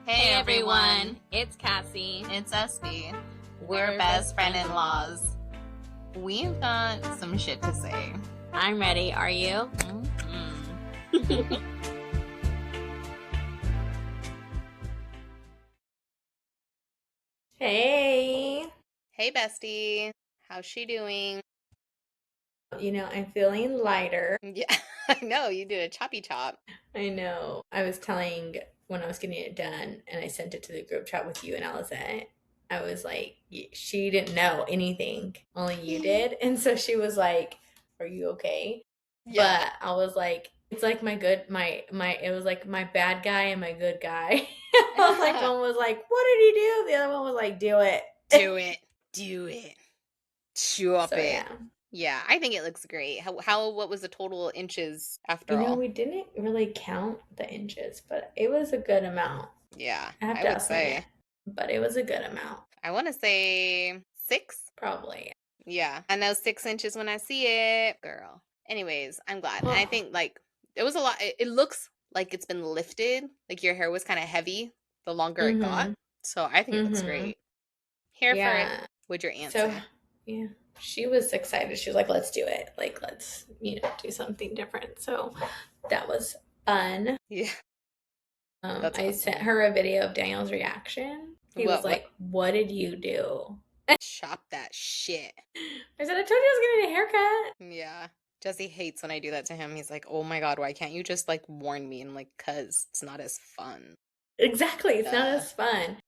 Hey everyone, it's Cassie. It's Espy. We're best friend-in-laws. We've got some shit to say. I'm ready. Are you? Mm-hmm. Hey. Hey bestie, how's she doing? I'm feeling lighter. Yeah, I know, you did a choppy chop. I know. I was telling when I was getting it done, and I sent it to the group chat with you and Alizette. I was like, she didn't know anything, only you did. And so she was like, "Are you okay?" Yeah. But I was like, it's like it was like my bad guy and my good guy. I was like, one was like, "What did he do?" The other one was like, "Do it." Do it. Do it. Chop So it. yeah. Yeah, I think it looks great. What was the total inches after all? We didn't really count the inches, but it was a good amount. Yeah, I have I to would estimate say. it, but it was a good amount. I want to say 6. Probably. Yeah, I know 6 inches when I see it, girl. Anyways, I'm glad. And I think like it was a lot. It looks like it's been lifted. Like your hair was kind of heavy the longer it got. Mm-hmm. So I think it looks Mm-hmm. great. Here for it. Yeah. Would your aunt So say? yeah, she was excited. She was like, "Let's do it. Like, let's do something different." So that was fun. Yeah, that's I awesome. sent her a video of Daniel's reaction. He was like, "What did you do?" Chop that shit. I said, "I told you I was getting a haircut." Yeah. Jesse hates when I do that to him. He's like, "Oh my God, why can't you just like warn me?" And I'm like, "'Cause it's not as fun." Exactly. It's not as fun.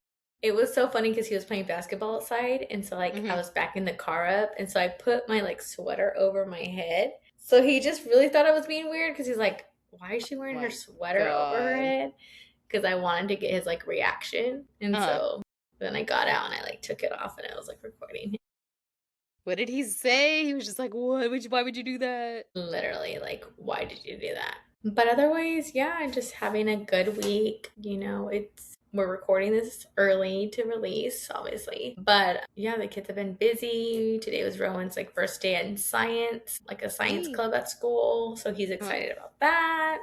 It was so funny because he was playing basketball outside, and so like I was backing the car up, and so I put my like sweater over my head. So he just really thought I was being weird because he's like, "Why is she wearing her sweater over her head?" Because I wanted to get his like reaction, and so then I got out and I like took it off and I was like recording him. What did he say? He was just like, "Why would you do that?" Literally, like, why did you do that? But otherwise, yeah, just having a good week. We're recording this early to release, obviously. But yeah, the kids have been busy. Today was Rowan's like first day in science, like a science club at school. So he's excited about that.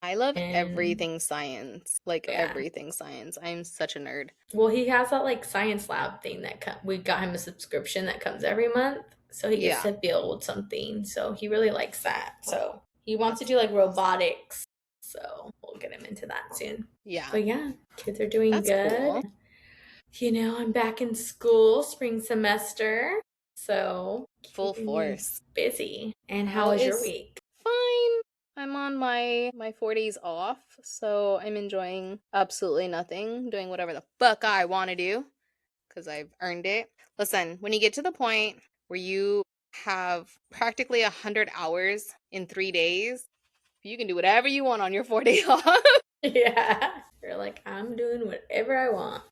I love everything science. Like everything science. I'm such a nerd. Well, he has that like science lab thing that we got him a subscription that comes every month. So he gets to build something. So he really likes that. So he wants to do like robotics. So we'll get him into that soon. Yeah. But yeah, kids are doing good. Cool. I'm back in school, spring semester. So full force. Busy. And how was your week? Fine. I'm on my 4 days off, so I'm enjoying absolutely nothing, doing whatever the fuck I want to do, because I've earned it. Listen, when you get to the point where you have practically 100 hours in 3 days, you can do whatever you want on your 4 days off. Yeah. You're like, I'm doing whatever I want.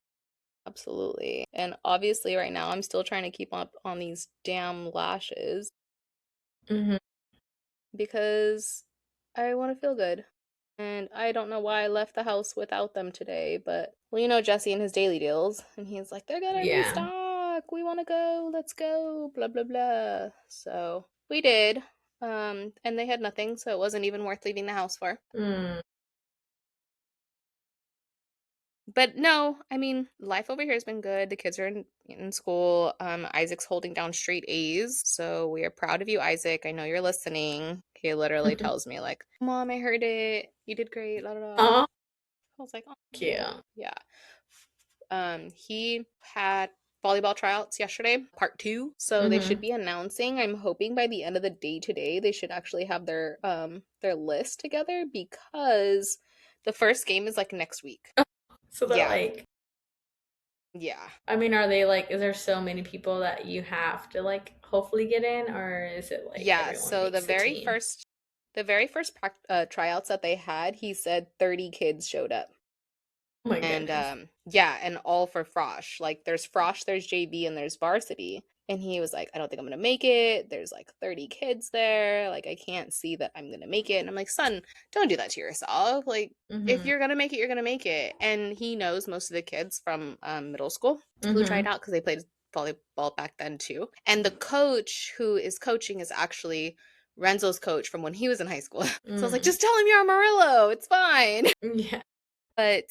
Absolutely. And obviously right now I'm still trying to keep up on these damn lashes. Mm-hmm. Because I want to feel good. And I don't know why I left the house without them today, but Jesse and his daily deals, and he's like, they're gonna restock. We want to go. Let's go. Blah blah blah. So we did. And they had nothing, so it wasn't even worth leaving the house for. But no, I mean, life over here has been good. The kids are in school. Isaac's holding down straight A's, so we are proud of you, Isaac. I know you're listening. He literally tells me like, "Mom, I heard it. You did great." La, la, la. I was like, "Oh, cute." Yeah. He had volleyball tryouts yesterday, part 2. So they should be announcing. I'm hoping by the end of the day today, they should actually have their list together, because the first game is like next week. So they're like, yeah. I mean, are they like, is there so many people that you have to like hopefully get in, or is it like so the very first tryouts that they had, he said 30 kids showed up. Oh my goodness. And all for Frosh. Like there's Frosh, there's JV, and there's varsity. And he was like, I don't think I'm gonna make it. There's like 30 kids there. Like I can't see that I'm gonna make it. And I'm like, son, don't do that to yourself. Like if you're gonna make it, you're gonna make it. And he knows most of the kids from middle school who tried out, because they played volleyball back then too. And the coach who is coaching is actually Renzo's coach from when he was in high school. So I was like, just tell him you're Amarillo. It's fine. Yeah. But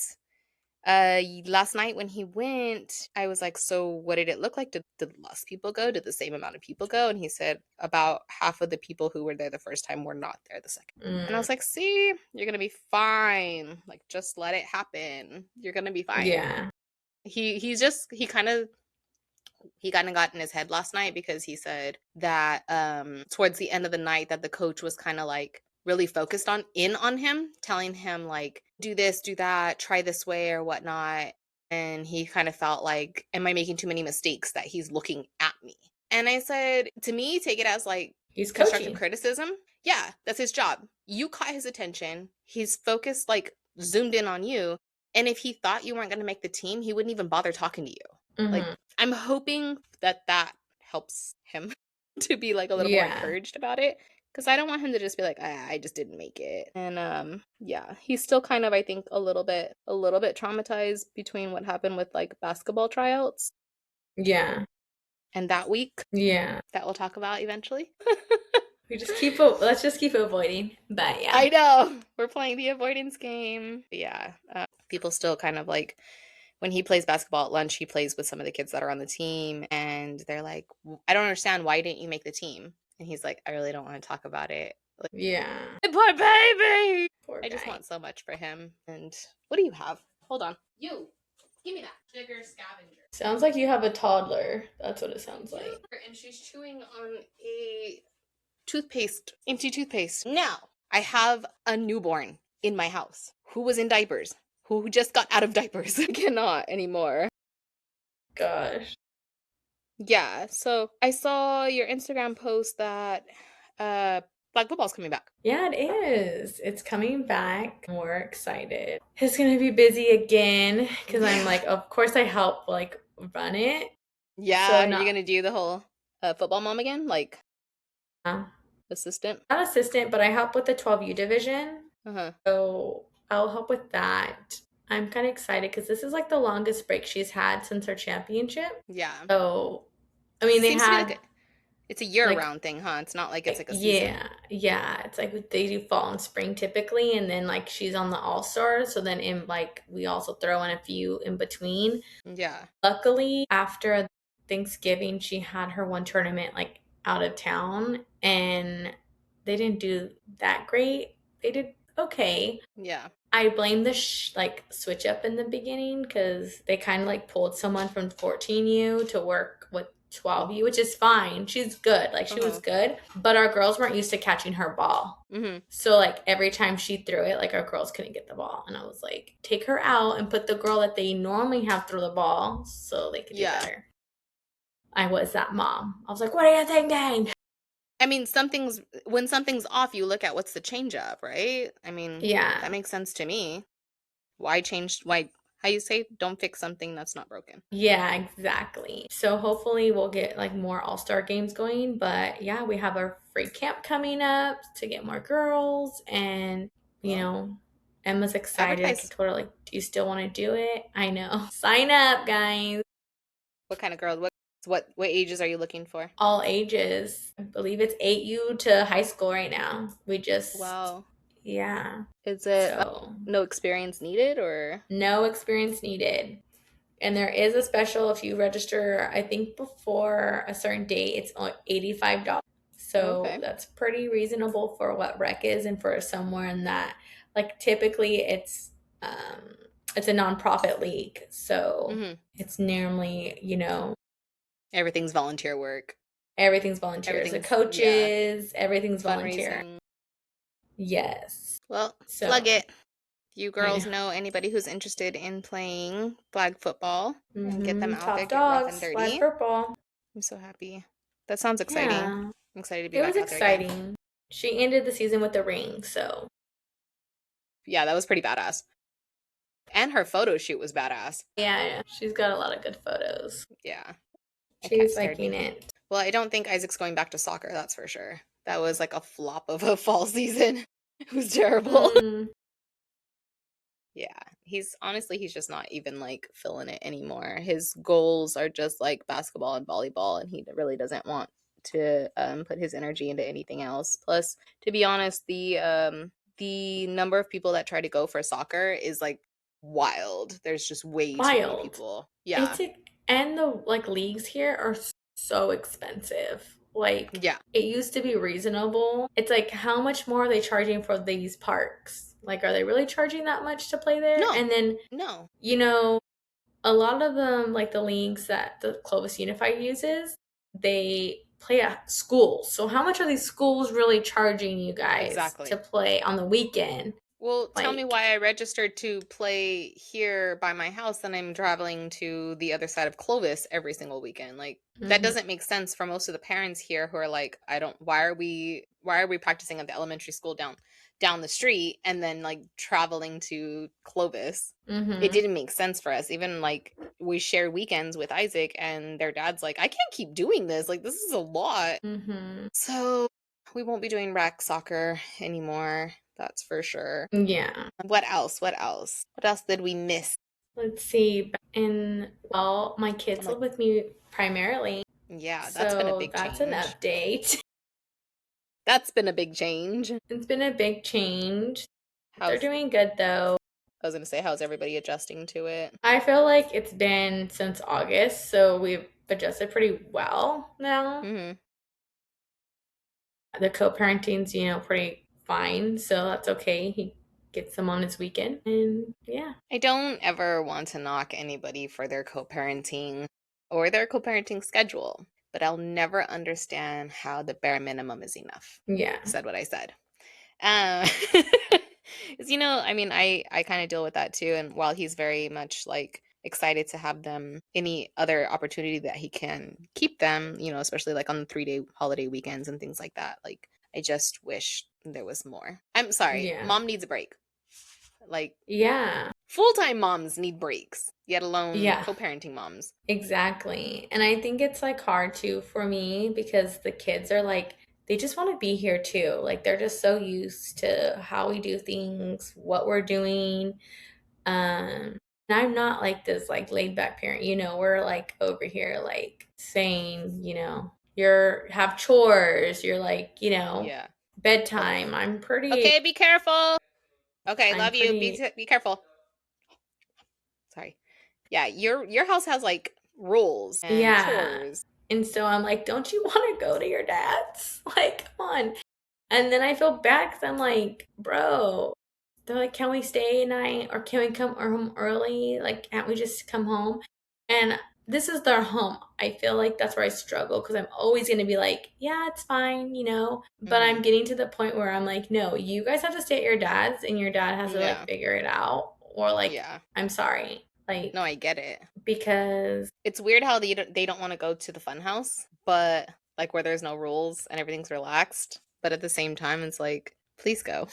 Last night when he went, I was like, so what did it look like? Did less people go? Did the same amount of people go? And he said about half of the people who were there the first time were not there the second. And I Mm, was like, see, you're gonna be fine. Like, just let it happen. You're gonna be fine. yeah. He kind of got in his head last night because he said that towards the end of the night that the coach was kind of like really focused on him, telling him like do this, do that, try this way or whatnot. And he kind of felt like, am I making too many mistakes that he's looking at me? And I said, to me, take it as like He's constructive coaching. criticism. Yeah, that's his job. You caught his attention. He's focused, like zoomed in on you. And if he thought you weren't going to make the team, he wouldn't even bother talking to you. Like, Hmm. I'm hoping that helps him to be like a little more Yeah. encouraged about it, because I don't want him to just be like, I just didn't make it. And yeah, he's still kind of, I think, a little bit traumatized between what happened with like basketball tryouts Yeah. and that week Yeah. that we'll talk about eventually. Let's just keep avoiding. But yeah. I know we're playing the avoidance game. Yeah, people still kind of like when he plays basketball at lunch, he plays with some of the kids that are on the team, and they're like, I don't understand, why didn't you make the team? And he's like, I really don't want to talk about it. Like, Yeah. poor baby. Poor I just guy. want so much for him. And what do you have? Hold on. You, give me that. Sugar scavenger. Sounds like you have a toddler. That's what it sounds like. And she's chewing on a empty toothpaste. Now, I have a newborn in my house who was in diapers, who just got out of diapers. I cannot anymore. Gosh. Yeah, so I saw your Instagram post that flag football's coming back. Yeah, it is. It's coming back. We're excited. It's gonna be busy again because I'm Yeah. like, of course I help like run it. So Yeah, you're not gonna do the whole football mom again, like uh, assistant. not assistant, but I help with the 12U division. Uh-huh. So I'll help with that. I'm kind of excited because this is like the longest break she's had since her championship. Yeah. So I Because mean, it they seems to be had like it's a like year-round thing, huh? It's not like it's like a season. yeah. It's like they do fall and spring typically, and then like she's on the All Stars. So then in like we also throw in a few in between. Yeah. Luckily, after Thanksgiving, she had her one tournament like out of town, and they didn't do that great. They did okay. Yeah. I blame the like switch up in the beginning because they kind of like pulled someone from 14U to work with 12U, which is fine. She's good. Like she was Uh-huh. good, but our girls weren't used to catching her ball. Mm-hmm. So like every time she threw it, like our girls couldn't get the ball. And I was like, take her out and put the girl that they normally have throw the ball so they could do Yeah. better. I was that mom. I was like, what are you thinking? I mean, when something's off, you look at what's the change up, right? I mean, that Yeah. makes sense to me. Why how you say don't fix something that's not broken. Yeah, exactly. So hopefully we'll get like more all-star games going. But yeah, we have our free camp coming up to get more girls. And, you Well, know, Emma's excited. I advertise. could totally like, do you still want to do it? I know. Sign up, guys. What kind of girl? What ages are you looking for? All ages. I believe it's 8U to high school right now. We just, Wow. yeah. Is it So no experience needed or? no experience needed. And there is a special if you register, I think before a certain date, it's only $85. So Okay. that's pretty reasonable for what rec is and for somewhere in that like typically it's a nonprofit league. So Mm-hmm. it's normally, Everything's volunteer work. everything's volunteers. The Yeah, coaches, everything's volunteer. fundraising. Yes. Well, plug So it. If you I girls know. know anybody who's interested in playing flag football and get them out there, Top get rough and dogs, flag dirty. football. I'm so happy. That sounds exciting. Yeah. I'm excited to be It was back out there again. exciting. She ended the season with a ring, so Yeah, that was pretty badass. And her photo shoot was badass. yeah, she's got a lot of good photos. Yeah, my cat She's scared liking me. it. Well, I don't think Isaac's going back to soccer, that's for sure. That was like a flop of a fall season. It was terrible. Mm, Yeah, he's just not even like feeling it anymore. His goals are just like basketball and volleyball, and he really doesn't want to put his energy into anything else. Plus, to be honest, the number of people that try to go for soccer is like wild. There's just way too many Wild. people. Yeah. It's and the like leagues here are so expensive. Like Yeah. it used to be reasonable. It's like how much more are they charging for these parks? Like are they really charging that much to play there? No. And then, No. you know, a lot of them like the leagues that the Clovis Unified uses, they play at schools. So how much are these schools really charging you guys to Exactly. play on the weekend? Well, tell me Like, why I registered to play here by my house and I'm traveling to the other side of Clovis every single weekend. Like that mhm, doesn't make sense for most of the parents here who are like, I don't why are we practicing at the elementary school down the street and then like traveling to Clovis? It mhm, didn't make sense for us. Even like we share weekends with Isaac and their dad's like, I can't keep doing this. Like this is a lot. mhm. So we won't be doing rec soccer anymore. That's for sure. Yeah. What else? What else? What else did we miss? Let's see. And well, my I'm kids like, live with me primarily, yeah, that's been a so big that's an change. update. That's been a big change. It's been a big change. They're How's doing good though. I was gonna say, how's everybody adjusting to it? I feel like it's been since August, so we've adjusted pretty well now. Hmm. The co-parenting's, pretty fine, so that's okay. He gets them on his weekend, and yeah, I don't ever want to knock anybody for their co-parenting or their co-parenting schedule, but I'll never understand how the bare minimum is enough. yeah, Said what I said. Um, 'cause, I mean, I kind of deal with that too. And while he's very much like excited to have them, any other opportunity that he can keep them, especially like on the 3-day holiday weekends and things like that, like I just wish there was more. I'm sorry, yeah, mom needs a break. Like yeah, full-time moms need breaks, yet alone yeah. co-parenting moms. Exactly. And I think it's like hard too for me because the kids are like, they just want to be here too. Like they're just so used to how we do things, what we're doing. And I'm not like this like laid back parent, we're like over here like saying, you're have chores, you're like, Yeah. Oh, bedtime. okay, be careful. Okay, I'm love you. pretty, Be careful. Sorry. Yeah, your house has like rules and yeah. chores. And so I'm like, don't you want to go to your dad's? Like, come on. And then I feel bad because I'm like, bro, they're like, can we stay a night or can we come home early? Like, can't we just come home? And this is their home. I feel like that's where I struggle because I'm always going to be like, yeah, it's fine, But Hmm. I'm getting to the point where I'm like, no, you guys have to stay at your dad's and your dad has to like Yeah. figure it out. Or like, Yeah. I'm sorry. No, Like, I get it. because, It's weird how they don't want to go to the fun house, but like where there's no rules and everything's relaxed. But at the same time, it's like, please go.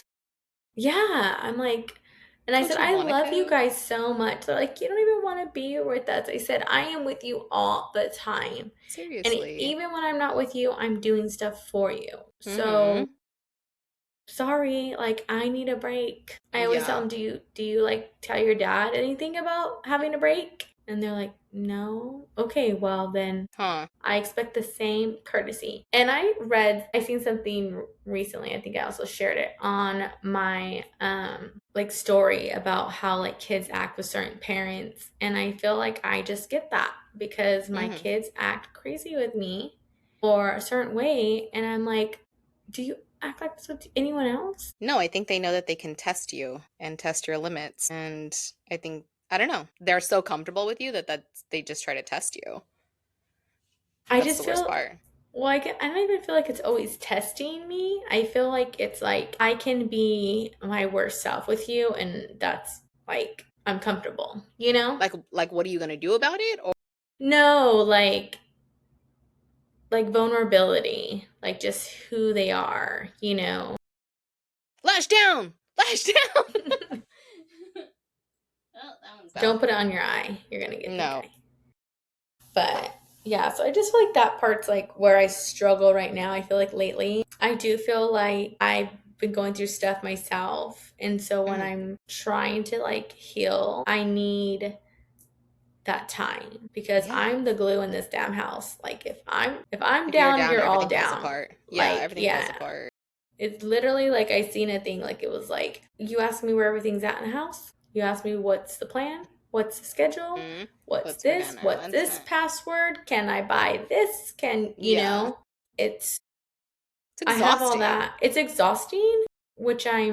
yeah, I'm like, and I Don't said, you I want to love you go? guys so much. They're like, you don't even want to be with us. I said, I am with you all the time. And Seriously. even when I'm not with you, I'm doing stuff for you. So Mm-hmm. sorry, like I need a break. I always tell Yeah. them, do you like tell your dad anything about having a break? And they're like, no. Okay, well then Huh. I expect the same courtesy. And I seen something recently, I think I also shared it on my like story about how like kids act with certain parents. And I feel like I just get that because my Mm-hmm. kids act crazy with me or a certain way. And I'm like, do you act like this with anyone else? No, I think they know that they can test you and test your limits. And I don't know. They're so comfortable with you that they just try to test you. I That's just the worst feel part. Well, I don't even feel like it's always testing me. I feel like it's like I can be my worst self with you, and that's like I'm comfortable, you know? Like what are you gonna do about it? Or No, like vulnerability, like just who they are, you know? lash down! Lash down! Oh, that one's Don't fell. put it on your eye. You're gonna get pink No. eye. But yeah, so I just feel like that part's like where I struggle right now. I feel like lately, I do feel like I've been going through stuff myself. And so when Hmm. I'm trying to like heal, I need that time because Yeah. I'm the glue in this damn house. Like if I'm If you're down, down, you're all everything falls down. apart. Yeah, Like, everything falls yeah. apart. It's literally like I seen a thing like it was like you asked me where everything's at in the house. You ask me what's the plan? What's the schedule? Mm. What's What's for this? dinner? What's What's this that? password? Can I buy this? Yeah. It's It's I have all exhausting. that. It's exhausting, which I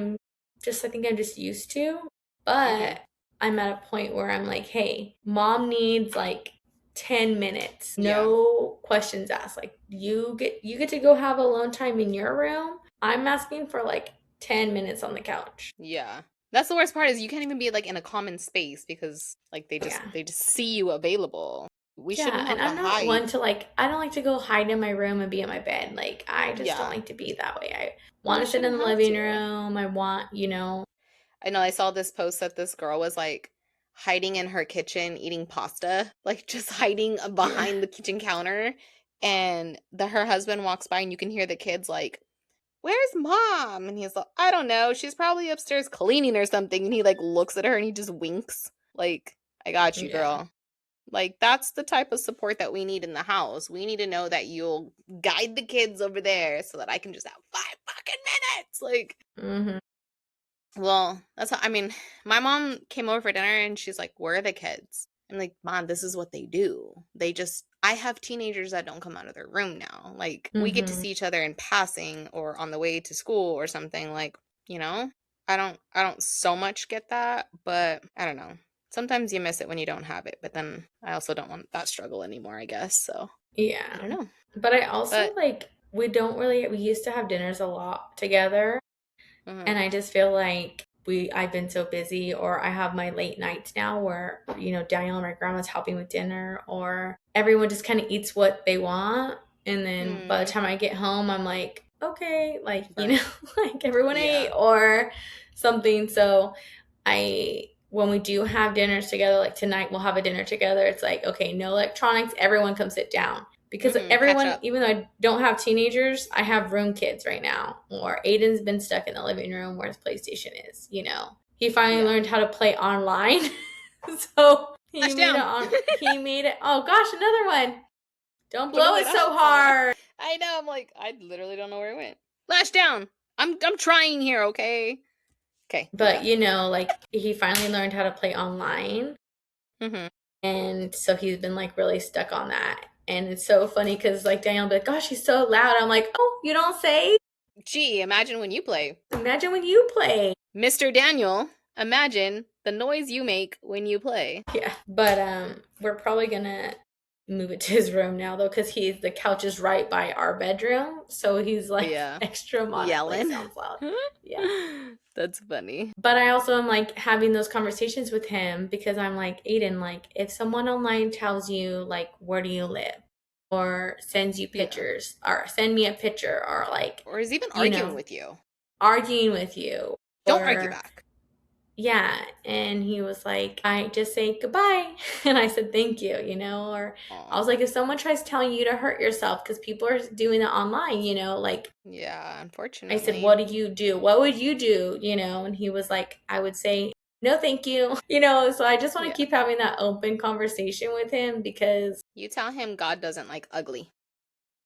think I'm just used to. Mm-hmm. But I'm at a point where I'm like, hey, mom needs like 10 minutes. Yeah. No questions asked. Like you get to go have alone time in your room. I'm asking for like 10 minutes on the couch. Yeah. That's the worst part is you can't even be like in a common space because like Yeah. they just see you available. We Yeah, shouldn't and have to I'm not one hide. to like I don't like to go hide in my room and be in my bed. Like I just don't Yeah. like to be that way. I want You to sit in shouldn't the have living to. room. I want. I know I saw this post that this girl was like hiding in her kitchen eating pasta, like just hiding Yeah. behind the kitchen counter. And her husband walks by and you can hear the kids like, "Where's mom?" And he's like, "I don't know. She's probably upstairs cleaning or something." And he like looks at her and he just winks. Like, "I got you, Yeah. girl." Like that's the type of support that we need in the house. We need to know that you'll guide the kids over there so that I can just have 5 fucking minutes. Like, Mhm. well, that's how, I mean, my mom came over for dinner and she's like, "Where are the kids?" I'm like, "Mom, this is what they do. They just I have teenagers that don't come out of their room now. Like, we get to Mhm. see each other in passing or on the way to school or something like, you know? I don't so much get that, but I don't know. Sometimes you miss it when you don't have it, but then I also don't want that struggle anymore, I guess. So, I Yeah. don't know. But I also But like we used to have dinners a lot together, mhm, and I just feel like I've been so busy, or I have my late nights now where, Daniel and my grandma's helping with dinner, or everyone just kind of eats what they want. And then by the mm, time I get home, I'm like, okay, like, burnt. like everyone ate Yeah. or something. So when we do have dinners together, like tonight we'll have a dinner together, it's like, okay, no electronics, everyone come sit down. Because Catch everyone, up. even though I don't have teenagers, I have room kids right now. Or Aiden's been stuck in the living room where his PlayStation is. He finally Yeah. learned how to play online. So Flash down. he made it. Oh gosh, another one. Don't What is blow it? it I so don't saw it. hard. I know. I'm like, I literally don't know where it went. Flash down. I'm trying here. Okay. Okay. I'm But back. like he finally learned how to play online. Mm-hmm. And so he's been like really stuck on that. And it's so funny because like Daniel will be like, gosh, he's so loud. I'm like, oh, you don't say? Gee, imagine when you play, Imagine when you play. Mr. Daniel. Imagine the noise you make when you play. Yeah. But we're probably gonna move it to his room now though, because the couch is right by our bedroom. So he's like Yeah. extra like Yelling. sounds loud. Yeah. That's funny. But I also am like having those conversations with him because I'm like, Aiden, like if someone online tells you like where do you live or sends you Yeah. pictures or send me a picture or like, Or is even you arguing know, with you. arguing with you Don't argue or back. yeah, and he was like, I just say goodbye. And I said, thank you, or I was Oh. like, if someone tries telling you to hurt yourself because people are doing it online, like Yeah, I said, unfortunately. what do you do? What would you do? And he was like, I would say, no, thank you. So I just want to Yeah. keep having that open conversation with him because, You tell him God doesn't like ugly.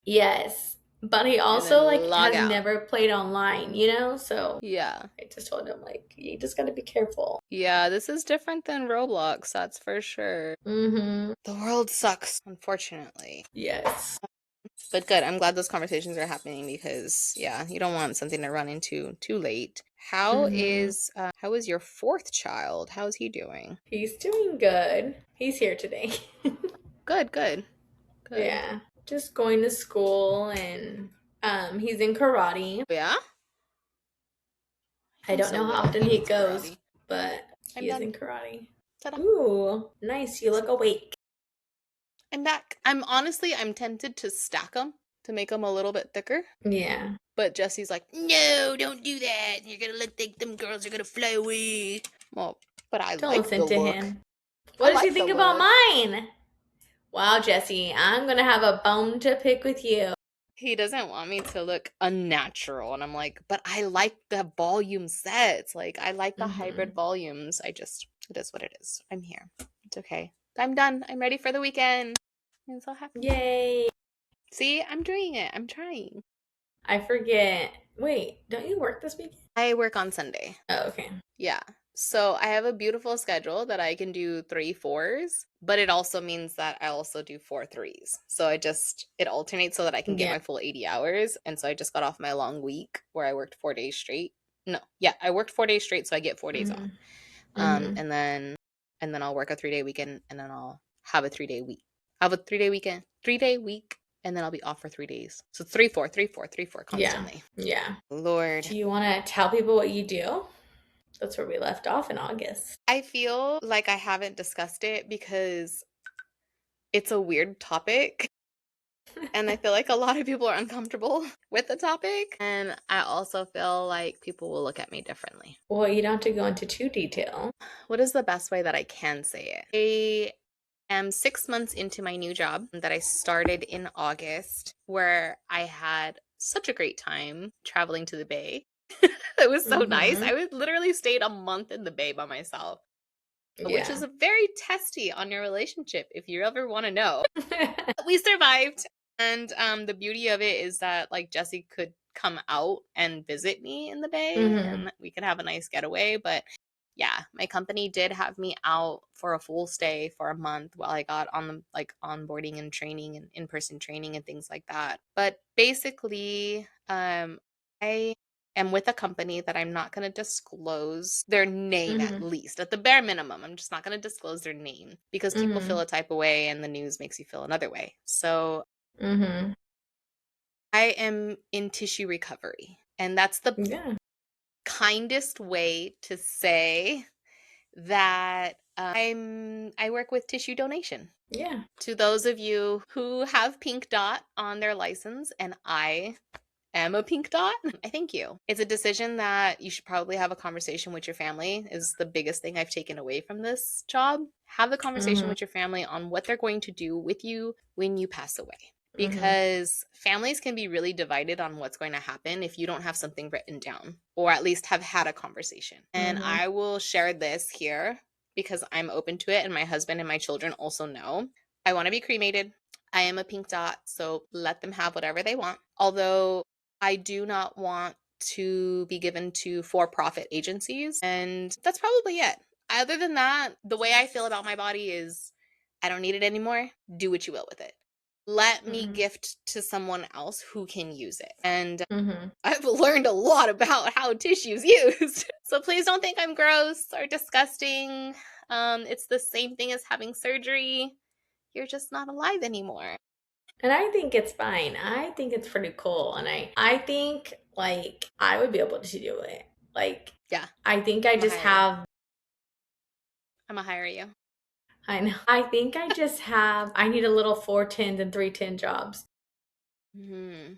yes, but he And then also like log has out. never played online, so Yeah. I just told him, like, you just got to be careful. Yeah, this is different than Roblox, that's for sure. Mm-hmm. The world sucks, unfortunately. Yes. But good, I'm glad those conversations are happening because yeah, you don't want something to run into too late. Mm-hmm. How is your fourth child? How's he doing? He's doing good. He's here today. Good, good, good. Yeah. Just going to school and he's in karate. Yeah? I I'm don't so know how little. often He he needs goes, karate. but I'm he is done. in karate. Ta-da. Ooh, nice. You look awake. I'm back. I'm tempted to stack them to make them a little bit thicker. Yeah. But Jesse's like, no, don't do that. You're gonna look like them girls are gonna fly away. Well, but I Don't like listen the to look. him. I What does he like the think about look. mine? Wow, Jesse, I'm gonna have a bone to pick with you. He doesn't want me to look unnatural. And I'm like, but I like the volume sets. Like, I like the Mm-hmm. hybrid volumes. It is what it is. I'm here. It's okay. I'm done. I'm ready for the weekend. I'm so happy. Yay. See, I'm doing it. I'm trying. I forget. Wait, don't you work this weekend? I work on Sunday. Oh, okay. Yeah. So I have a beautiful schedule that I can do 3 4s, but it also means that I also do 4 3s. So it alternates so that I can get Yeah. my full 80 hours. And so I just got off my long week where I worked 4 days straight. No, yeah, I worked 4 days straight, so I get 4 days off. Mm-hmm. Um, Mm-hmm. and then and then I'll work a 3 day weekend, and then I'll have a 3 day week. Have a 3 day weekend, 3 day week, and then I'll be off for 3 days. So it's 3 4, 3 4, 3 4 Yeah. constantly. Yeah. Lord. Do you want to tell people what you do? That's where we left off in August. I feel like I haven't discussed it because it's a weird topic. And I feel like a lot of people are uncomfortable with the topic. And I also feel like people will look at me differently. Well, you don't have to go into too detail. What is the best way that I can say it? I am 6 months into my new job that I started in August, where I had such a great time traveling to the Bay. It was so nice. Mm-hmm. I would literally stayed a month in the Bay by myself, which Yeah. is a very testy on your relationship if you ever want to know. We survived. And the beauty of it is that like Jesse could come out and visit me in the Bay Mm-hmm. and we could have a nice getaway. But yeah, my company did have me out for a full stay for a month while I got on the like onboarding and training and in-person training and things like that. But basically, I am with a company that I'm not going to disclose their name, at Mm-hmm. least at the bare minimum. I'm just not going to disclose their name because people Mm-hmm. feel a type of way and the news makes you feel another way. So Mm-hmm. I am in tissue recovery. And that's the Yeah. kindest way to say that I work with tissue donation. Yeah. To those of you who have pink dot on their license, and I am a pink dot, I thank you. It's a decision that you should probably have a conversation with your family, is the biggest thing I've taken away from this job. Have the conversation Mm-hmm. with your family on what they're going to do with you when you pass away. Mm-hmm. Because families can be really divided on what's going to happen if you don't have something written down, or at least have had a conversation. And Mm-hmm. I will share this here because I'm open to it, and my husband and my children also know. I want to be cremated. I am a pink dot, so let them have whatever they want. Although I do not want to be given to for-profit agencies, and that's probably it. Other than that, the way I feel about my body is I don't need it anymore. Do what you will with it. Let me Mm-hmm. gift to someone else who can use it. And Mm-hmm. I've learned a lot about how tissue is used. So please don't think I'm gross or disgusting. It's the same thing as having surgery. You're just not alive anymore. And I think it's fine. I think it's pretty cool. And I think like I would be able to do it. Like Yeah, I think I I'm gonna just hire you. have I'm gonna hire you. I know. I think I just have I need a little 410s and 310 jobs. Mm-hmm.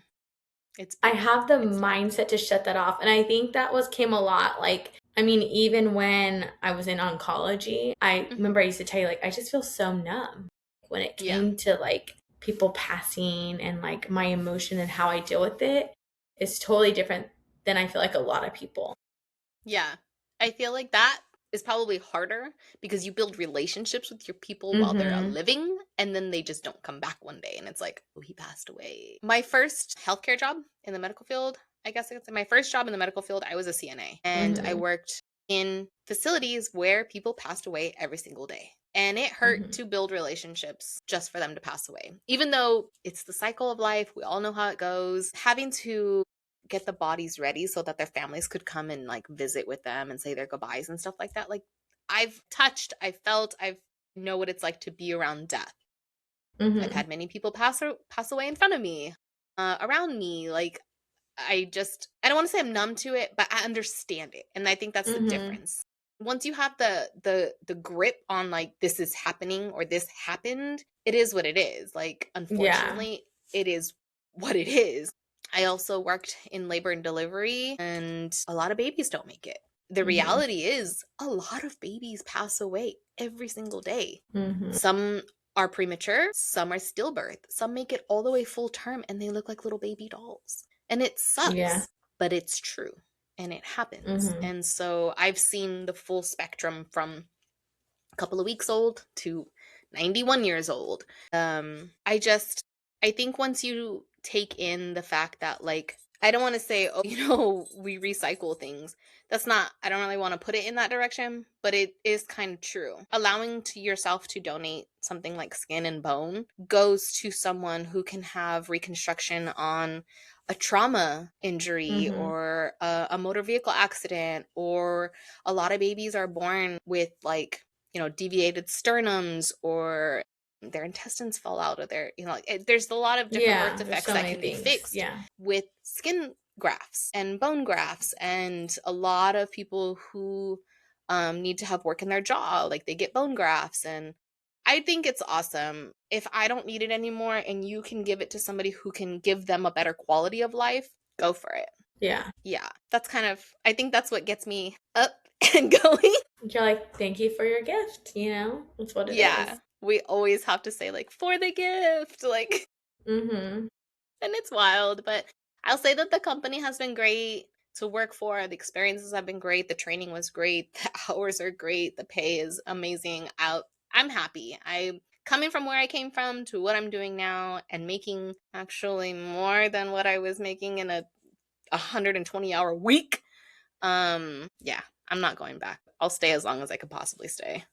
It's I big. have the It's big. mindset to shut that off. And I think that was came a lot. Like, I mean, even when I was in oncology, I Mm-hmm. remember I used to tell you, like, I just feel so numb when it Yeah. came to like people passing and like my emotion and how I deal with it is totally different than I feel like a lot of people. Yeah. I feel like that is probably harder because you build relationships with your people while they're Mm-hmm. living and then they just don't come back one day and it's like, oh, he passed away. My first healthcare job in the medical field, I guess I could say my first job in the medical field, I was a CNA and I Mm-hmm. worked in facilities where people passed away every single day. And it hurt Mm-hmm. to build relationships just for them to pass away. Even though it's the cycle of life, we all know how it goes. Having to get the bodies ready so that their families could come and like visit with them and say their goodbyes and stuff like that. Like I've touched, I've felt, I've know what it's like to be around death. I've Mm-hmm. had many people pass away in front of me, around me. Like I don't want to say I'm numb to it, but I understand it, and I think that's the Mm-hmm. difference. Once you have the grip on like this is happening or this happened, it is what it is. Like Yeah. unfortunately, it is what it is. I also worked in labor and delivery, and a lot of babies don't make it. The Mm-hmm. reality is, a lot of babies pass away every single day. Mm-hmm. Some are premature, some are stillbirth, some make it all the way full term and they look like little baby dolls. And it Yeah. sucks, but it's true and it happens. Mm-hmm. And so I've seen the full spectrum from a couple of weeks old to 91 years old. I think once you take in the fact that like I don't want to say, oh, we recycle things. That's not, I don't really want to put it in that direction, but it is kind of true. Allowing to yourself to donate something like skin and bone goes to someone who can have reconstruction on a trauma injury Mm-hmm. or a motor vehicle accident, or a lot of babies are born with like, deviated sternums, or their intestines fall out of their, there's a lot of different birth Yeah, there's defects so that many can be things. fixed Yeah. with skin grafts and bone grafts. And a lot of people who need to have work in their jaw, like they get bone grafts. And I think it's awesome. If I don't need it anymore and you can give it to somebody who can give them a better quality of life, go for it. Yeah. Yeah, that's kind of, I think that's what gets me up and going. You're like, thank you for your gift, That's what it Yeah, is. we always have to say, like, for the gift, like, Mm-hmm. and it's wild, but I'll say that the company has been great to work for. The experiences have been great. The training was great. The hours are great. The pay is amazing. I'm happy. I coming from where I came from to what I'm doing now and making actually more than what I was making in a 120-hour week. Yeah, I'm not going back. I'll stay as long as I could possibly stay.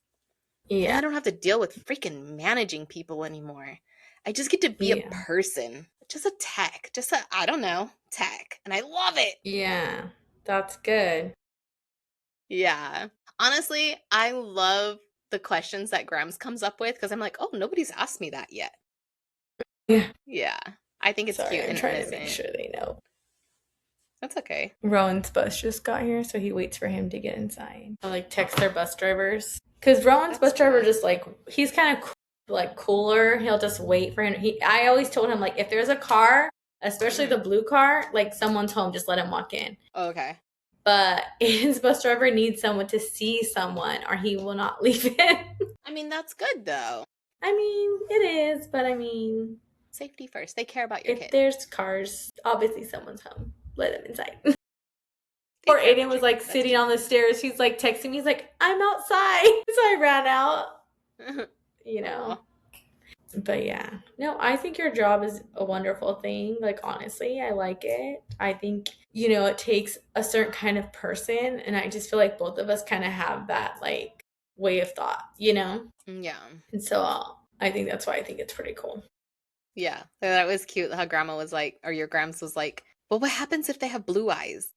And Yeah. I don't have to deal with freaking managing people anymore. I just get to be a Yeah. person, just a tech, I don't know, tech. And I love it. Yeah. That's good. Yeah. Honestly, I love the questions that Grams comes up with because I'm like, oh, nobody's asked me that yet. Yeah. Yeah. I think it's Sorry, cute I'm and trying to make innocent. sure they know. That's okay. Rowan's bus just got here, so he waits for him to get inside. I like text their bus drivers. Because Rowan's That's bus driver cool. just like, he's kind of like cooler. He'll just wait for him. I always told him, like, if there's a car, especially the Mhm. blue car, like someone's home, just let him walk in. Okay. But his bus driver needs someone to see someone or he will not leave it. I mean, that's good though. I mean, it is, but I mean, Safety first. They care about your if kid. there's cars, obviously someone's home. Let him inside. They Poor care Aiden about was your like kid. That's sitting cute. on the stairs. He's like texting me. He's like, I'm outside. So I ran out, you know. Aw. But yeah, no, I think your job is a wonderful thing. Like, honestly, I like it. I think, it takes a certain kind of person. And I just feel like both of us kind of have that, like, way of thought. Yeah. And so I think that's why I think it's pretty cool. Yeah, so that was cute how grandma was like, or your grams was like, well, what happens if they have blue eyes?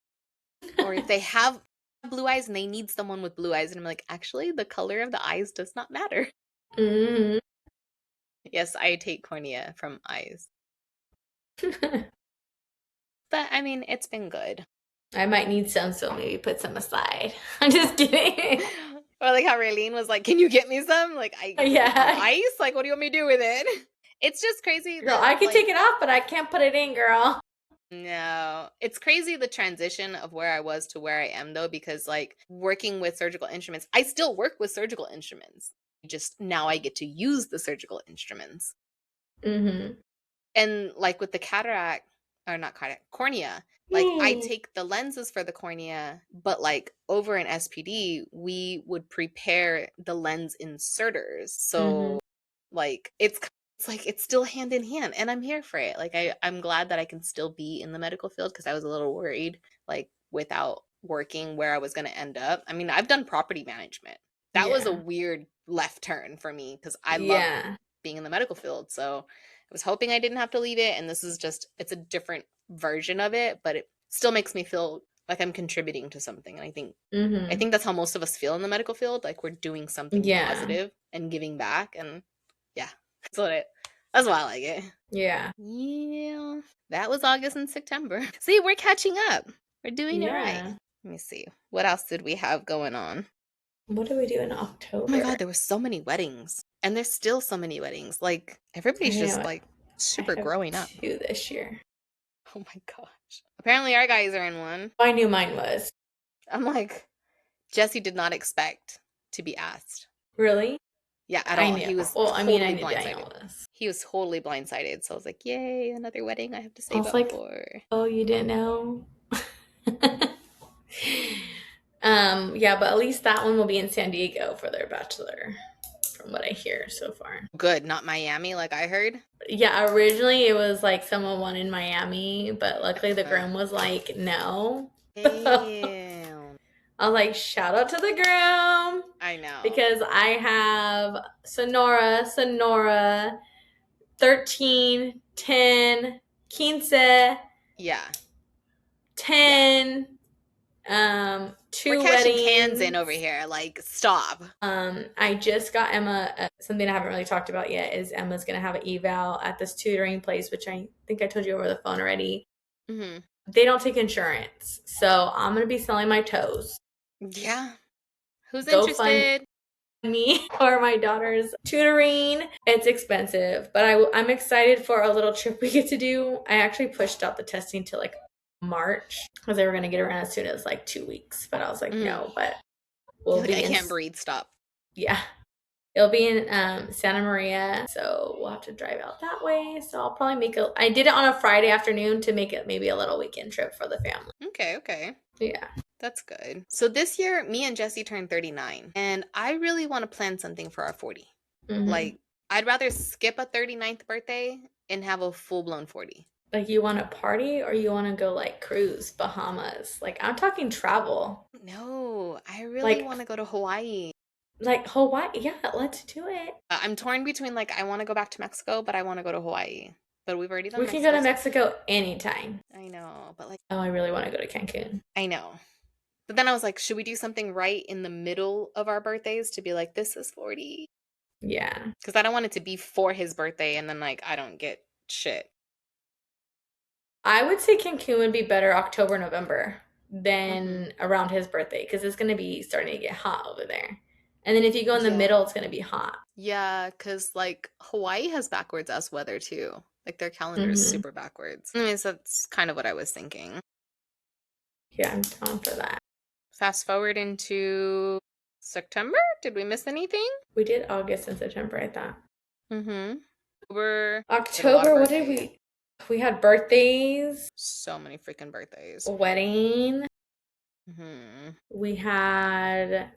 Or if they have blue eyes and they need someone with blue eyes? And I'm like, actually, the color of the eyes does not matter. Hmm. Yes, I take cornea from eyes. But I mean, it's been good. I might need some, so maybe put some aside. I'm just kidding. Or like how Raylene was like, can you get me some? Like, on Yeah. ice? Like, what do you want me to do with it? It's just crazy Girl, I that, can like, take it off, but I can't put it in, girl. no, it's crazy the transition of where I was to where I am though, because like working with surgical instruments, I still work with surgical instruments. Just now I get to use the surgical instruments. Mm-hmm. And like with the cataract, or not cataract, cornea, like I Hmm. take the lenses for the cornea, but like over in SPD, we would prepare the lens inserters. Mm-hmm. So like it's like it's still hand in hand and I'm here for it. Like I'm glad that I can still be in the medical field because I was a little worried like without working where I was going to end up. I mean, I've done property management. That was a Yeah. weird left turn for me because I love Yeah. being in the medical field. So I was hoping I didn't have to leave it, and this is just it's a different version of it, but it still makes me feel like I'm contributing to something. And I Mm-hmm. think that's how most of us feel in the medical field, like we're doing something Yeah. positive and giving back. And yeah, that's why I like it. Yeah. Yeah. That was August and September. See, we're catching up. We're doing it right. Yeah. Let me see. What else did we have going on? What do we do in Oh my October? god, there were so many weddings. And there's still so many weddings. Like I everybody's just know. like I super have growing up. 2 this year. Oh my gosh. Apparently our guys are in one. I knew mine was. I'm like, Jesse did not expect to be asked. Really? Yeah, at I all. knew. He was Well, I mean, I totally knew Daniel blindsided. was. He was totally blindsided. So I was like, yay, another wedding I have to I save was up like, for. oh, you didn't know? Yeah, but at least that one will be in San Diego for their bachelor from from what I hear so far. Good, not Miami like I heard. Yeah, originally it was like someone won in Miami, but luckily the Okay. groom was like, no. Damn. I was like, shout out to the groom. I know. Because I have Sonora, 13, 10, 15, Yeah. 10, two We're cashing weddings. cans in over here. Like, stop. I just got Emma, something I haven't really talked about yet is Emma's going to have an eval at this tutoring place, which I think I told you over the phone already. Mm-hmm. They don't take insurance. So I'm going to be selling my toes. Yeah. Who's Go interested? Fund me or my daughter's tutoring. It's expensive, but I'm excited for a little trip we get to do. I actually pushed out the testing to like March because they were going to get around as soon as like 2 weeks, but I was like, no, but we'll be I can't breathe. Stop. Yeah. It'll be in Santa Maria, so we'll have to drive out that way. So I'll probably I did it on a Friday afternoon to make it maybe a little weekend trip for the family. Okay. Yeah. That's good. So this year, me and Jesse turned 39, and I really want to plan something for our 40. Mm-hmm. Like, I'd rather skip a 39th birthday and have a full-blown 40. Like, you want to party or you want to go like cruise, Bahamas? Like, I'm talking travel. No, I really want to go to Hawaii. Like Hawaii, yeah, let's do it. I'm torn between like I want to go back to Mexico, but I want to go to Hawaii. But we've already done. We can go to Mexico anytime. I know, but like, oh, I really want to go to Cancun. I know, but then I was like, should we do something right in the middle of our birthdays to be like, this is 40? Yeah, because I don't want it to be for his birthday and then like I don't get shit. I would say Cancun would be better October, November than around his birthday because it's going to be starting to get hot over there. And then if you go in the middle, it's going to be hot. Yeah, because like Hawaii has backwards ass weather too. Like their calendar is super backwards. I mean, so that's kind of what I was thinking. Yeah, I'm down for that. Fast forward into September. Did we miss anything? We did August and September, I thought. October, what did we? We had birthdays. So many freaking birthdays. Wedding. We had...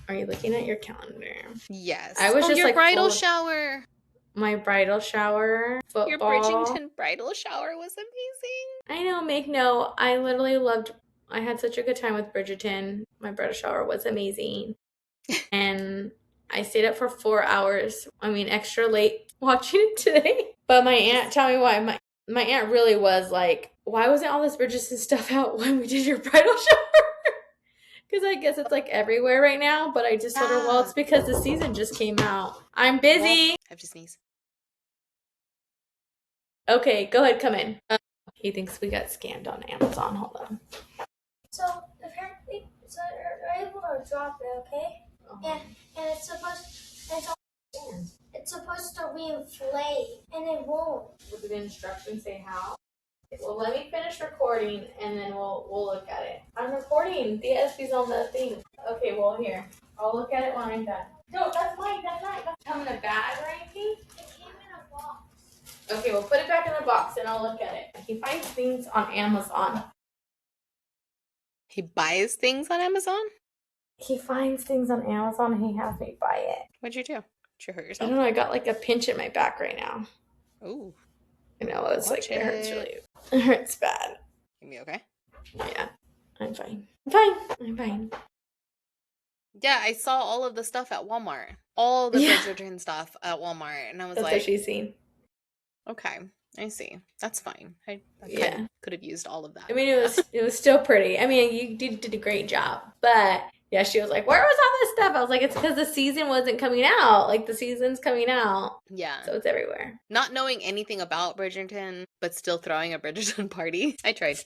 Are you looking at your calendar? Yes. I was just your like bridal shower. My bridal shower. Football. Your Bridgerton bridal shower was amazing. I know, make note. I literally loved... I had such a good time with Bridgerton. My bridal shower was amazing. And I stayed up for 4 hours. I mean, extra late watching it today. But my aunt, tell me why. My aunt really was like, why wasn't all this Bridgerton stuff out when we did your bridal shower? Because I guess it's like everywhere right now. But I just told her, well, it's because the season just came out. I'm busy. I have to sneeze. Okay, go ahead, come in. He thinks we got scammed on Amazon. Hold on. So apparently, you're able to drop it, okay? And it's supposed to reinflate, and it won't. Would the instructions say how? Well, let me finish recording, and then we'll look at it. I'm recording. The Espy's on the thing. Okay, well, here. I'll look at it when I'm done. No, that's mine. That's come in a bag or anything? It came in a box. Okay, we'll put it back in the box, and I'll look at it. He finds things on Amazon. He buys things on Amazon? He finds things on Amazon, and he has me buy it. What'd you do? Did you hurt I yourself? don't know. I got like a pinch in my back right now. Ooh. You know, it's like it hurts really. It hurts bad. You okay? Yeah, I'm fine. I'm fine. Yeah, I saw all of the stuff at Walmart. All the Bridgerton stuff at Walmart. And I was That's like... what she's seen. Okay, I see. That's fine. I could have used all of that. I mean, it was still pretty. I mean, you did a great job. But yeah, she was like, where was all this stuff? I was like, it's because the season wasn't coming out. Like, the season's coming out. Yeah. So it's everywhere. Not knowing anything about Bridgerton, but still throwing a Bridgerton party. I tried.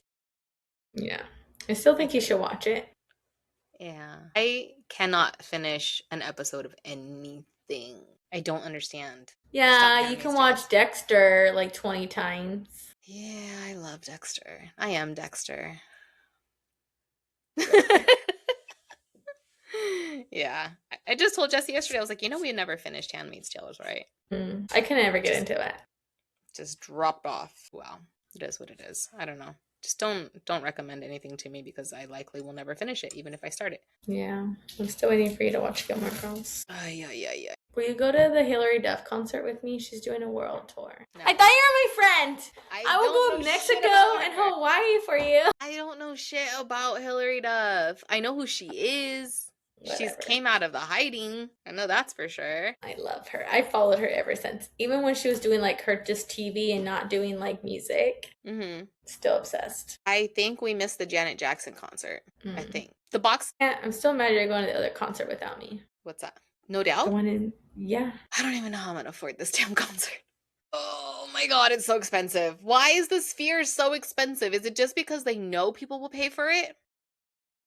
Yeah. I still think you should watch it. Yeah. I cannot finish an episode of anything. I don't understand. Yeah, you can watch Dexter like 20 times. Yeah, I love Dexter. I am Dexter. Yeah. I just told Jesse yesterday, I was like, we had never finished Handmaid's Tale, right? I can never get into it. Just dropped off. Well, it is what it is. I don't know. Just don't recommend anything to me because I likely will never finish it, even if I start it. Yeah. I'm still waiting for you to watch Gilmore Girls. Yeah. Will you go to the Hillary Duff concert with me? She's doing a world tour. No. I thought you were my friend. I will don't go know to shit Mexico about and her. Hawaii for you. I don't know shit about Hillary Duff. I know who she is. She's Whatever. came out of the hiding. I know that's for sure. I love her. I followed her ever since. Even when she was doing like her just TV and not doing like music. Mm-hmm. Still obsessed. I think we missed the Janet Jackson concert. I Mm. think. The box. Yeah, I'm still mad you're going to the other concert without me. What's that? No The Doubt? one in, yeah. I don't even know how I'm going to afford this damn concert. Oh my god, it's so expensive. Why is the Sphere so expensive? Is it just because they know people will pay for it?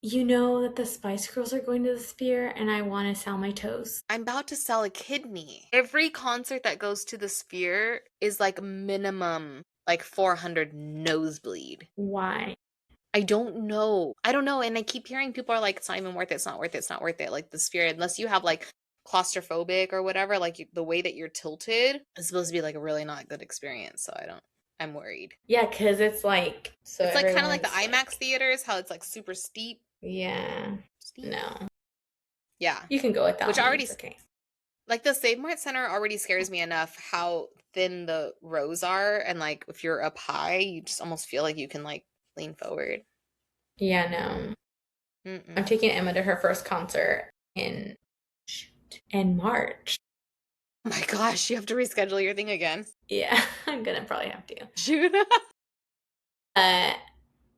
You know that the Spice Girls are going to the Sphere and I want to sell my toes. I'm about to sell a kidney. Every concert that goes to the Sphere is like minimum like 400 nosebleed. Why? I don't know. I don't know. And I keep hearing people are like, it's not even worth it. It's not worth it. It's not worth it. Like the Sphere, unless you have like claustrophobic or whatever, like the way that you're tilted is supposed to be like a really not good experience. So I'm worried. Yeah, because it's like, so it's like kind of like the everyone's IMAX theaters, how it's like super steep. Yeah. Steep. No. Yeah. You can go with that. Which one. already, It's okay. like the Save Mart Center already scares me enough how thin the rows are. And like if you're up high, you just almost feel like you can like lean forward. Yeah, no. Mm-mm. I'm taking Emma to her first concert in March. Oh my gosh, you have to reschedule your thing again. Yeah, I'm gonna probably have to. Shoot.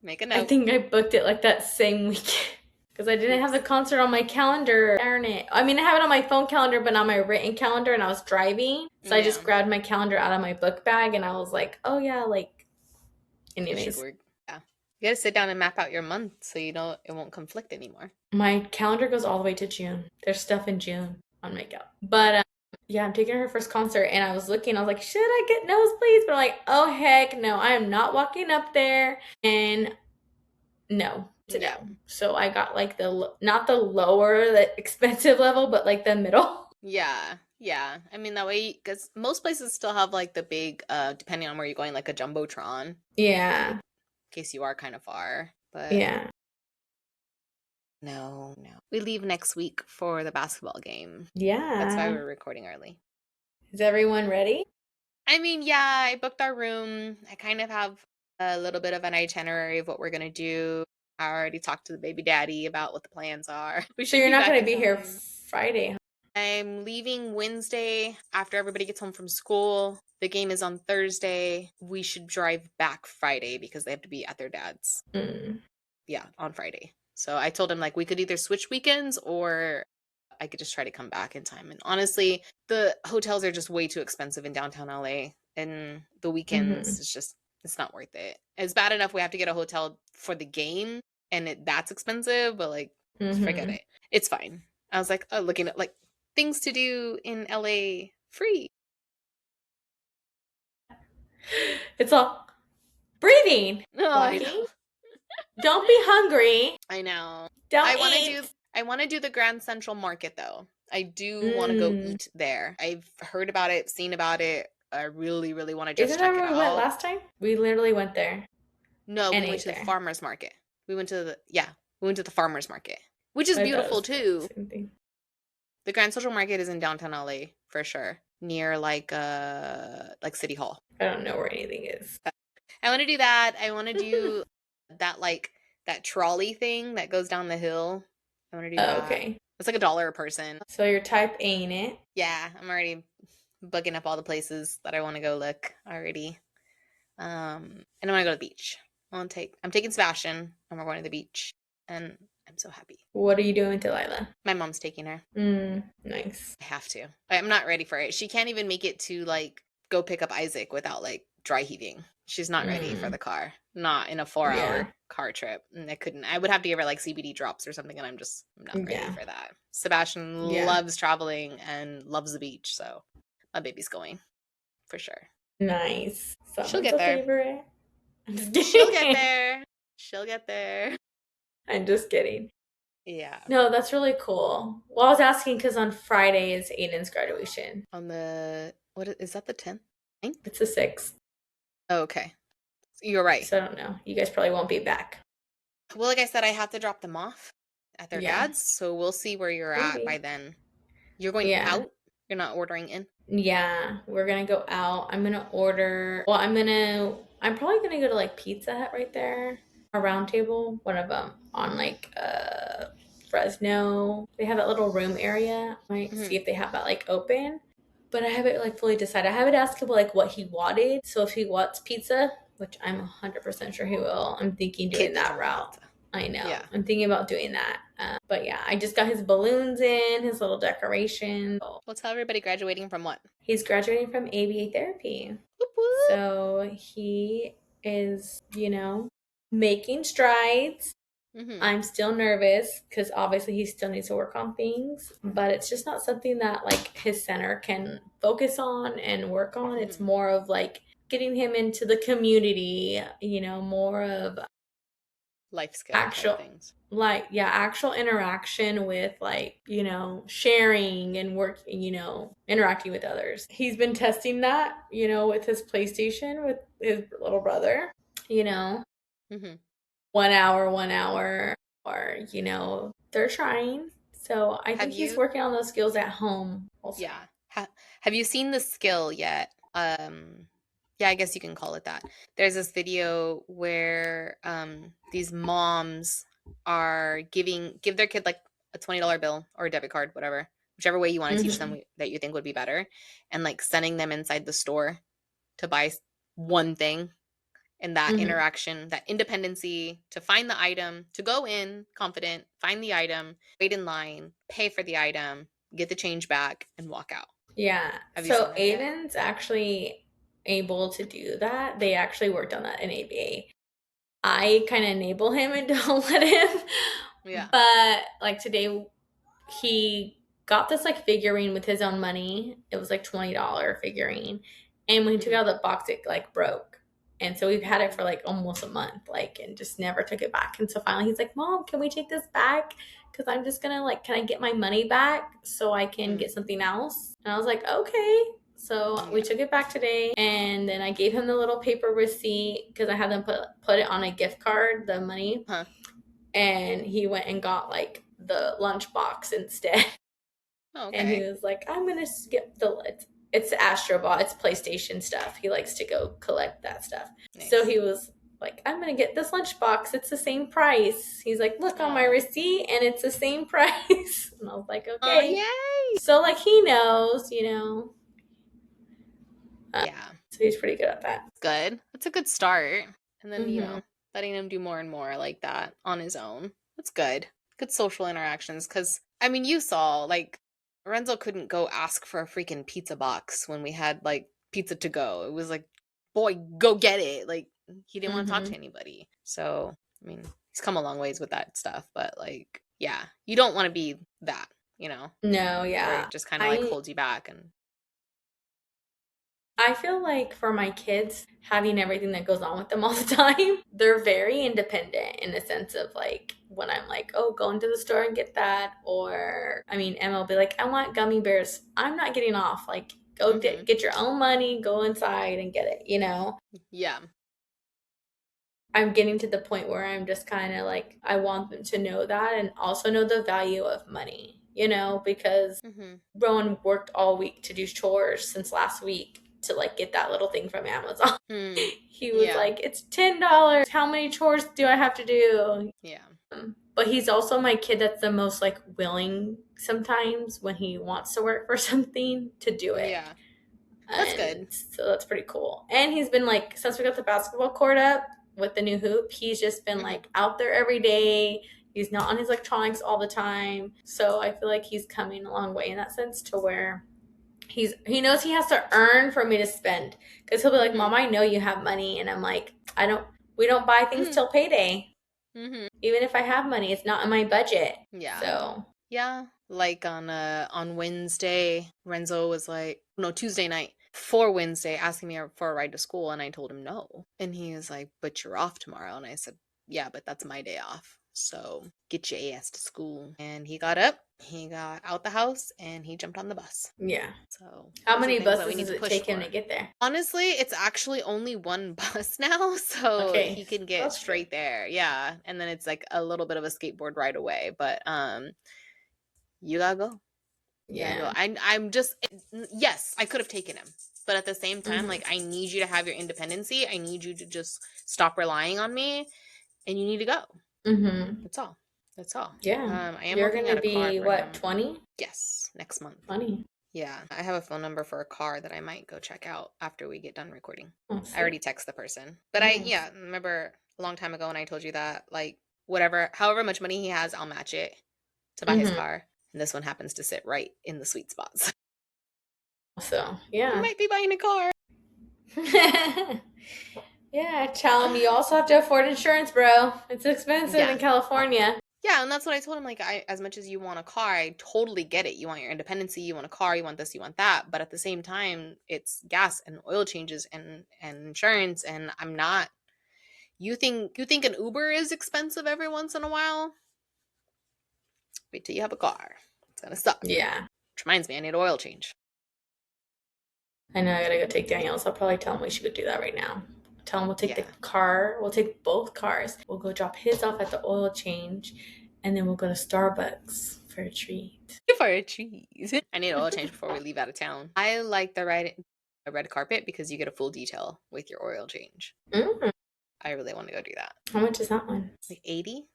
Make a note. I think I booked it like that same weekend because I didn't have the concert on my calendar. Darn it. I mean, I have it on my phone calendar, but not my written calendar, and I was driving. So I just grabbed my calendar out of my book bag, and I was like, oh yeah, like, anyways. It should work. Yeah. You gotta sit down and map out your month so you know it won't conflict anymore. My calendar goes all the way to June. There's stuff in June on makeup. But yeah, I'm taking her first concert, and I was looking, I was like, should I get nosebleeds? But I'm like, oh heck no, I am not walking up there. And no. Yeah. So I got like not the lower, the expensive level, but like the middle. Yeah. Yeah. I mean, that way, because most places still have like the big, depending on where you're going, like a Jumbotron. Yeah. In case you are kind of far. But yeah. No. We leave next week for the basketball game. Yeah. That's why we're recording early. Is everyone ready? I mean, yeah, I booked our room. I kind of have a little bit of an itinerary of what we're going to do. I already talked to the baby daddy about what the plans are. So you're not going to be here Friday, huh? I'm leaving Wednesday after everybody gets home from school. The game is on Thursday. We should drive back Friday because they have to be at their dad's. Yeah, on Friday. So I told him like we could either switch weekends or I could just try to come back in time. And honestly, the hotels are just way too expensive in downtown LA. And the weekends is just, it's not worth it. It's bad enough we have to get a hotel for the game and that's expensive, but like, forget it. It's fine. I was like, looking at like things to do in LA free. It's all breathing. Oh, Don't be hungry. I know. Don't I want to do the Grand Central Market though. I do want to go eat there. I've heard about it, seen about it. I really, really want to just check it out. Isn't that where we went last time? We literally went there. No, we went to the farmer's market. We went to the farmer's market, which is beautiful too. The Grand Central Market is in downtown LA for sure, near like City Hall. I don't know where anything is. I want to do that. I want to do that trolley thing that goes down the hill. I want to do that. Okay. It's like $1 a person. So you're type A-ing it. Yeah, I'm already booking up all the places that I want to go look already. And I want to go to the beach. I'm taking Sebastian and we're going to the beach. And I'm so happy. What are you doing with Delilah? My mom's taking her. Nice. I have to. I'm not ready for it. She can't even make it to like go pick up Isaac without like dry heaving. She's not ready for the car. Not in a 4-hour car trip. And I would have to give her like CBD drops or something, and I'm not ready for that. Sebastian loves traveling and loves the beach, so my baby's going for sure. Nice. She'll get there. Favorite. I'm just kidding. She'll get there. I'm just kidding. Yeah. No, that's really cool. Well, I was asking because on Friday is Aiden's graduation. On the, what is that, the 10th? It's the 6th. Oh, okay. You're right. So I don't know. You guys probably won't be back. Well, like I said, I have to drop them off at their dad's, so we'll see where you're at by then. You're going out? You're not ordering in? Yeah, we're gonna go out. I'm gonna order. Well, I'm probably gonna go to like Pizza Hut right there, a Round Table, one of them on like Fresno. They have that little room area. I might see if they have that like open. But I haven't like fully decided. I haven't asked him like what he wanted. So if he wants pizza, which I'm 100% sure he will, I'm thinking doing Kids that don't route. want I know. Yeah. I'm thinking about doing that. But yeah, I just got his balloons in, his little decoration. Well, tell everybody graduating from what? He's graduating from ABA therapy. Whoop, whoop. So he is, making strides. I'm still nervous because obviously he still needs to work on things, but it's just not something that like his center can focus on and work on. It's more of like getting him into the community, more of Life skill type things. Actual interaction with like, sharing and work, interacting with others. He's been testing that, with his PlayStation with his little brother, 1 hour, or, they're trying. So I think he's working on those skills at home also. Yeah. Have you seen the skill yet? Yeah, I guess you can call it that. There's this video where these moms are give their kid like a $20 bill or a debit card, whatever, whichever way you want to teach them that you think would be better, and like sending them inside the store to buy one thing. And that interaction, that independency to find the item, to go in confident, find the item, wait in line, pay for the item, get the change back, and walk out. Yeah. Have you So seen that Aiden's actually able to do that. They actually worked on that in ABA. I kind of enable him and don't let him. Yeah. But like today, he got this like figurine with his own money. It was like $20 figurine. And when he took out the box, it like broke. And so we've had it for like almost a month, like, and just never took it back. And so finally he's like, Mom, can we take this back? Because I'm just going to like, can I get my money back so I can get something else? And I was like, okay. So we took it back today. And then I gave him the little paper receipt because I had them put it on a gift card, the money. And he went and got like the lunch box instead. Okay. And he was like, I'm going to skip it's Astrobot. It's PlayStation stuff. He likes to go collect that stuff. Nice. So he was like, I'm going to get this lunchbox. It's the same price. He's like, look on my receipt and it's the same price. And I was like, okay. Oh, yay. So like he knows, Yeah. So he's pretty good at that. Good. That's a good start. And then, letting him do more and more like that on his own. That's good. Good social interactions. Because, I mean, you saw, like, Renzo couldn't go ask for a freaking pizza box when we had like pizza to go. It was like, boy, go get it. Like he didn't want to talk to anybody. So, I mean, he's come a long ways with that stuff, but like, yeah, you don't want to be that, No, yeah. Where it just kind of like holds you back. And I feel like for my kids, having everything that goes on with them all the time, they're very independent in the sense of like, when I'm like, oh, go into the store and get that. Or, I mean, Emma will be like, I want gummy bears. I'm not getting off. Like, go get your own money, go inside and get it, Yeah. I'm getting to the point where I'm just kind of like, I want them to know that and also know the value of money, because Rowan worked all week to do chores since last week to like get that little thing from Amazon. He was like, it's $10. How many chores do I have to do? Yeah. But he's also my kid that's the most like willing sometimes when he wants to work for something to do it. Yeah. That's good. So that's pretty cool. And he's been like, since we got the basketball court up with the new hoop, he's just been like out there every day. He's not on his electronics all the time. So I feel like he's coming a long way in that sense to where he knows he has to earn for me to spend. Because he'll be like, Mom, I know you have money. And I'm like, we don't buy things till payday. Even if I have money, it's not in my budget. Yeah. So yeah, like on Wednesday, Renzo was like, no, Tuesday night for Wednesday, asking me for a ride to school, and I told him no, and he was like, but you're off tomorrow, and I said, yeah, but that's my day off, so get your ass to school. And he got up, he got out the house, and he jumped on the bus. Yeah. So how many buses does it take him to get there? Honestly, it's actually only one bus now, so he can get straight there. Yeah, and then it's like a little bit of a skateboard ride away, but you gotta go. Yeah. I'm just, yes, I could have taken him. But at the same time, like, I need you to have your independency. I need you to just stop relying on me. And you need to go. That's all. That's all. Yeah. I am You're looking going at to a car be, for what, him. 20? Yes, next month. 20. Yeah. I have a phone number for a car that I might go check out after we get done recording. Oh, I already text the person. But nice. remember a long time ago when I told you that, like, however much money he has, I'll match it to buy his car. And this one happens to sit right in the sweet spots. So, yeah. You might be buying a car. Yeah, tell him you also have to afford insurance, bro. It's expensive in California. Yeah, and that's what I told him. Like, as much as you want a car, I totally get it. You want your independency, you want a car, you want this, you want that. But at the same time, it's gas and oil changes and insurance. And I'm not. You think an Uber is expensive every once in a while? Wait till you have a car. It's gonna suck. Yeah. Which reminds me, I need an oil change. I know I gotta go take Daniel, so I'll probably tell him we should go do that right now. Tell him we'll take the car. We'll take both cars. We'll go drop his off at the oil change, and then we'll go to Starbucks for a treat. For a treat. I need an oil change before we leave out of town. I like the red carpet because you get a full detail with your oil change. I really want to go do that. How much is that one? Like 80,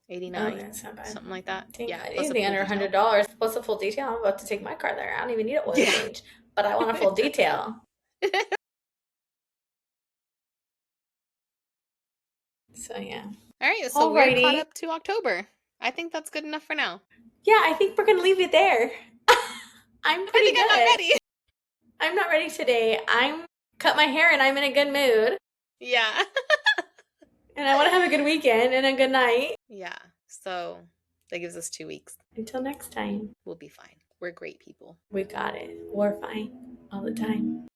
89. Oh, that's not bad. Something like that. Dang, Yeah. anything under $100 plus a full detail. I'm about to take my car there. I don't even need an oil change, but I want a full detail. So, yeah. All right. So we're caught up to October. I think that's good enough for now. Yeah, I think we're going to leave it there. I'm pretty good. I'm not ready. I'm not ready today. I'm cut my hair and I'm in a good mood. Yeah. And I want to have a good weekend and a good night. Yeah. So that gives us 2 weeks. Until next time. We'll be fine. We're great people. We got it. We're fine. All the time.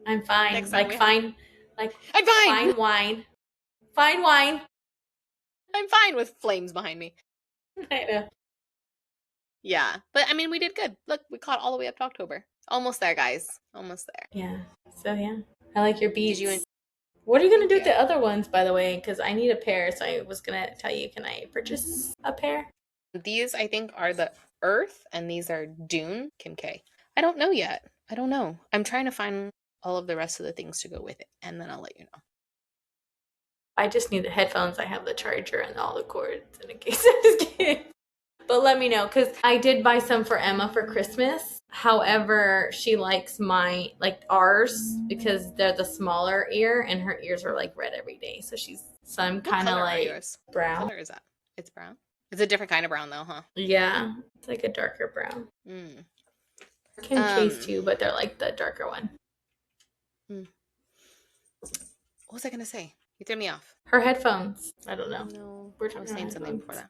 I'm fine. Next like fine. Like I'm fine. Fine wine. Fine wine. I'm fine with flames behind me. I know. Yeah. But I mean, we did good. Look, we caught all the way up to October. Almost there, guys. Almost there. Yeah. So, yeah. I like your beats. What are you going to do with the other ones, by the way? Because I need a pair. So I was going to tell you, can I purchase a pair? These, I think, are the Earth, and these are Dune, Kim K. I don't know yet. I don't know. I'm trying to find all of the rest of the things to go with it, and then I'll let you know. I just need the headphones. I have the charger and all the cords in a case. I'm just kidding. But let me know, because I did buy some for Emma for Christmas. However, she likes ours because they're the smaller ear, and her ears are like red every day. So I'm kind of like brown. What color is that? It's brown. It's a different kind of brown though, huh? Yeah, it's like a darker brown. Kim K's too, but they're like the darker one. What was I gonna say? You threw me off. Her headphones. I don't know. No, I was saying something before that.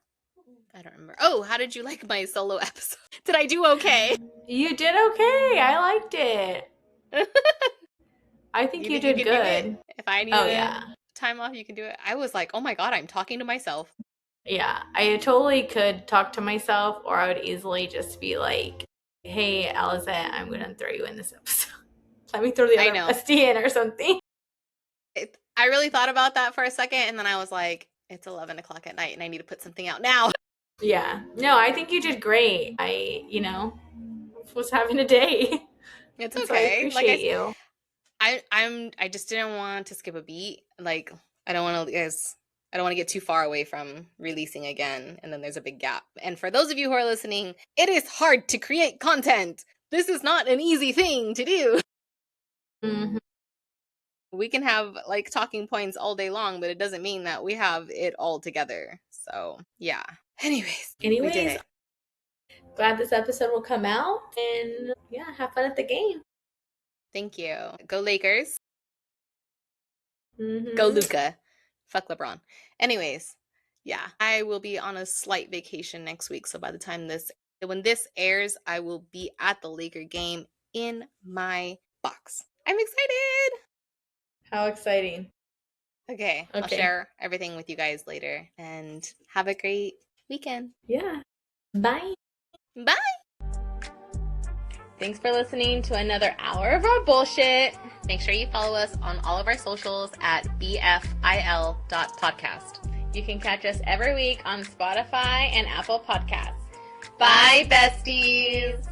I don't remember. Oh, how did you like my solo episode? Did I do okay? You did okay. I liked it. I think you did good. If I need time off, you can do it. I was like, oh my God, I'm talking to myself. Yeah, I totally could talk to myself, or I would easily just be like, hey, Alizette, I'm going to throw you in this episode. Let me throw the other bestie in or something. I really thought about that for a second, and then I was like, it's 11 o'clock at night, and I need to put something out now. Yeah. No, I think you did great. I was having a day. It's okay. So I appreciate you. I just didn't want to skip a beat. Like, I don't want to get too far away from releasing again, and then there's a big gap. And for those of you who are listening, it is hard to create content. This is not an easy thing to do. Mm-hmm. We can have like talking points all day long, but it doesn't mean that we have it all together. So, yeah. Anyways, we did it. Glad this episode will come out, and have fun at the game. Thank you. Go Lakers. Mm-hmm. Go Luka. Fuck LeBron. Anyways, I will be on a slight vacation next week. So by the time when this airs, I will be at the Laker game in my box. I'm excited. How exciting. Okay. I'll share everything with you guys later, and have a great weekend. Yeah. Bye. Bye. Thanks for listening to another hour of our bullshit. Make sure you follow us on all of our socials at bfil.podcast. You can catch us every week on Spotify and Apple Podcasts. Bye, besties.